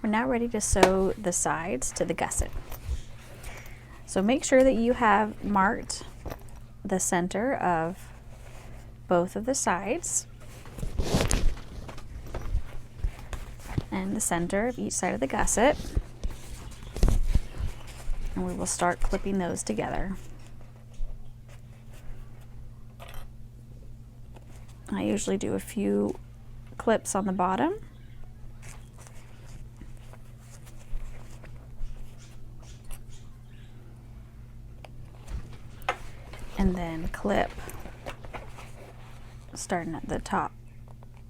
We're now ready to sew the sides to the gusset. So make sure that you have marked the center of both of the sides and the center of each side of the gusset. And we will start clipping those together. I usually do a few clips on the bottom. And then clip starting at the top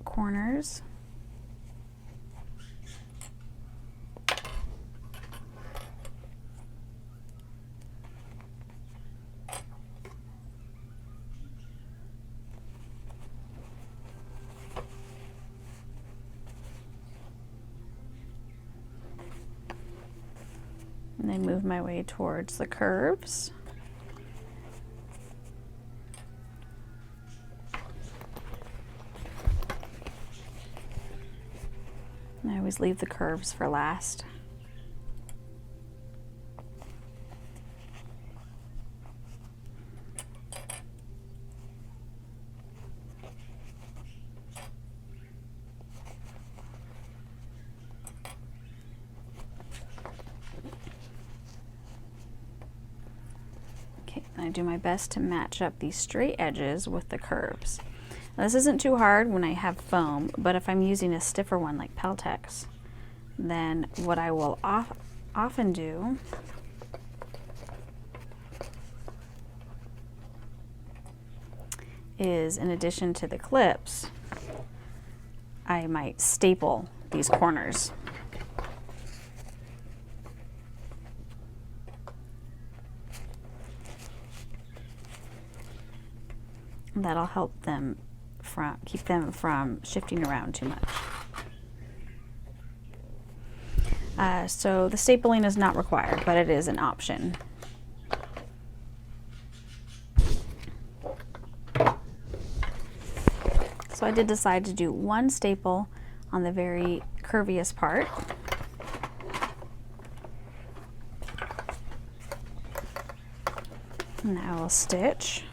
corners. And then move my way towards the curves. And I always leave the curves for last. I do my best to match up these straight edges with the curves. Now, this isn't too hard when I have foam, but if I'm using a stiffer one like Peltex, then what I will often do is, in addition to the clips, I might staple these corners. That'll help them keep them from shifting around too much. So the stapling is not required, but it is an option. So I did decide to do one staple on the very curviest part. And I will stitch.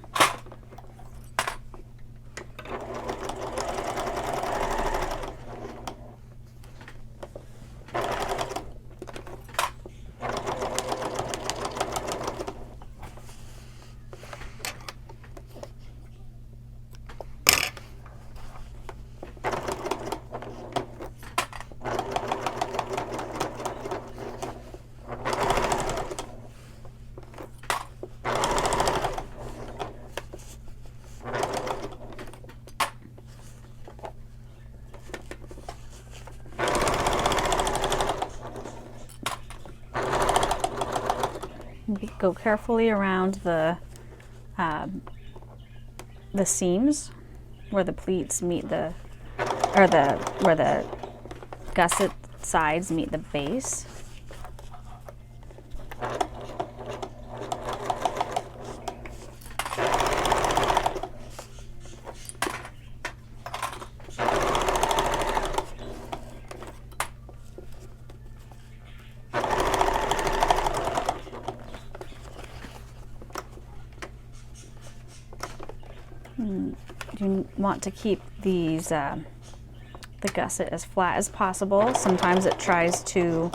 Go carefully around the seams where the pleats meet where the gusset sides meet the base. You want to keep these the gusset as flat as possible. Sometimes it tries to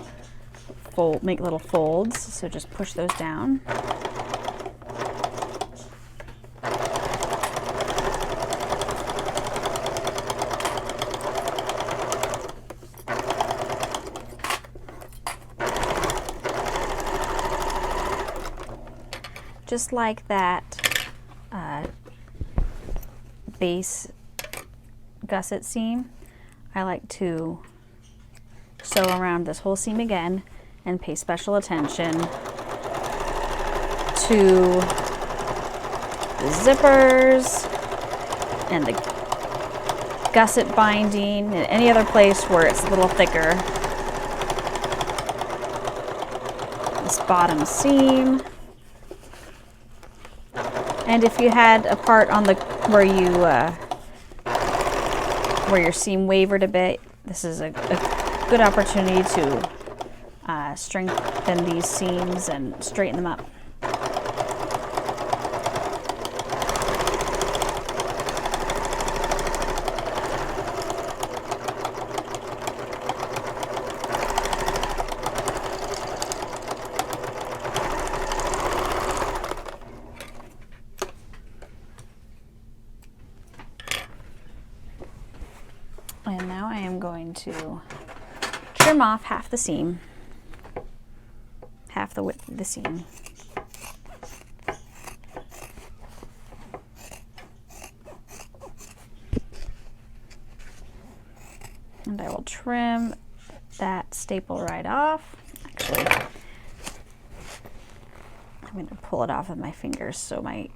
make little folds, so just push those down. Just like that base gusset seam, I like to sew around this whole seam again and pay special attention to the zippers and the gusset binding and any other place where it's a little thicker. This bottom seam. And if you had a part on the where your seam wavered a bit, this is a good opportunity to strengthen these seams and straighten them up. And now I am going to trim off half the seam, half the width of the seam. And I will trim that staple right off. Actually, I'm going to pull it off with my fingers so my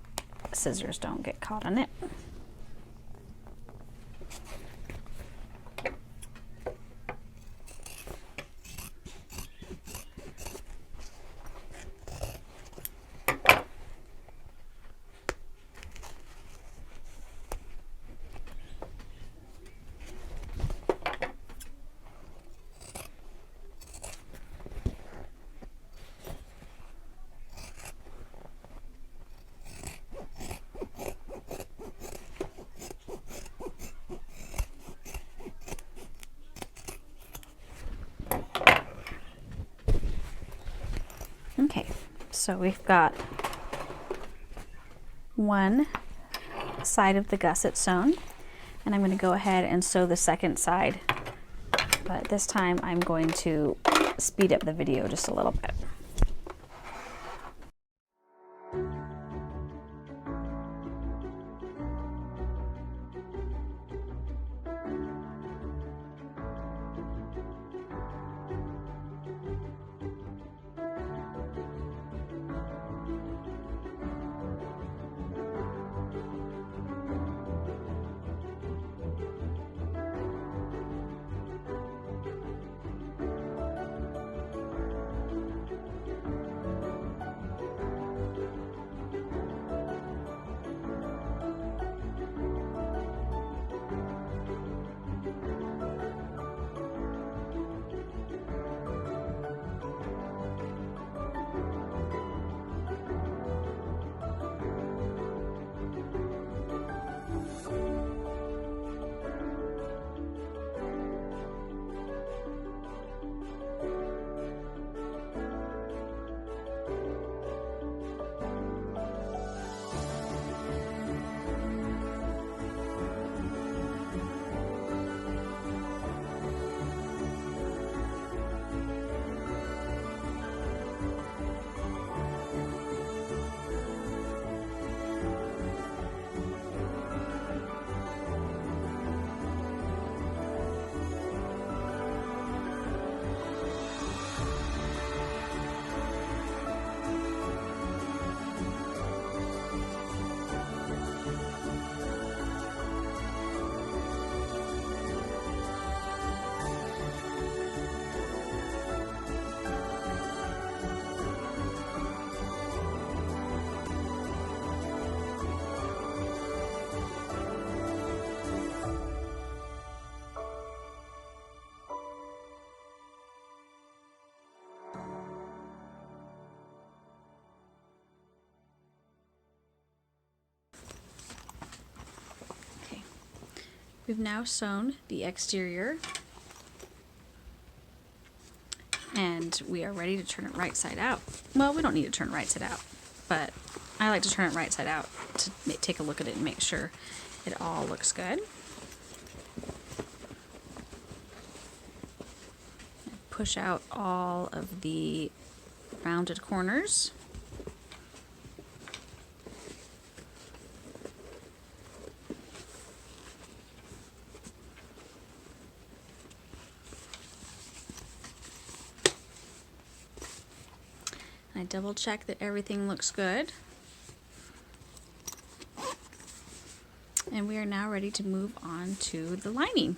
scissors don't get caught on it. Okay, so we've got one side of the gusset sewn, and I'm going to go ahead and sew the second side, but this time I'm going to speed up the video just a little bit. We've now sewn the exterior, and we are ready to turn it right side out. Well, we don't need to turn it right side out, but I like to turn it right side out to take a look at it and make sure it all looks good. Push out all of the rounded corners. I double check that everything looks good. And we are now ready to move on to the lining.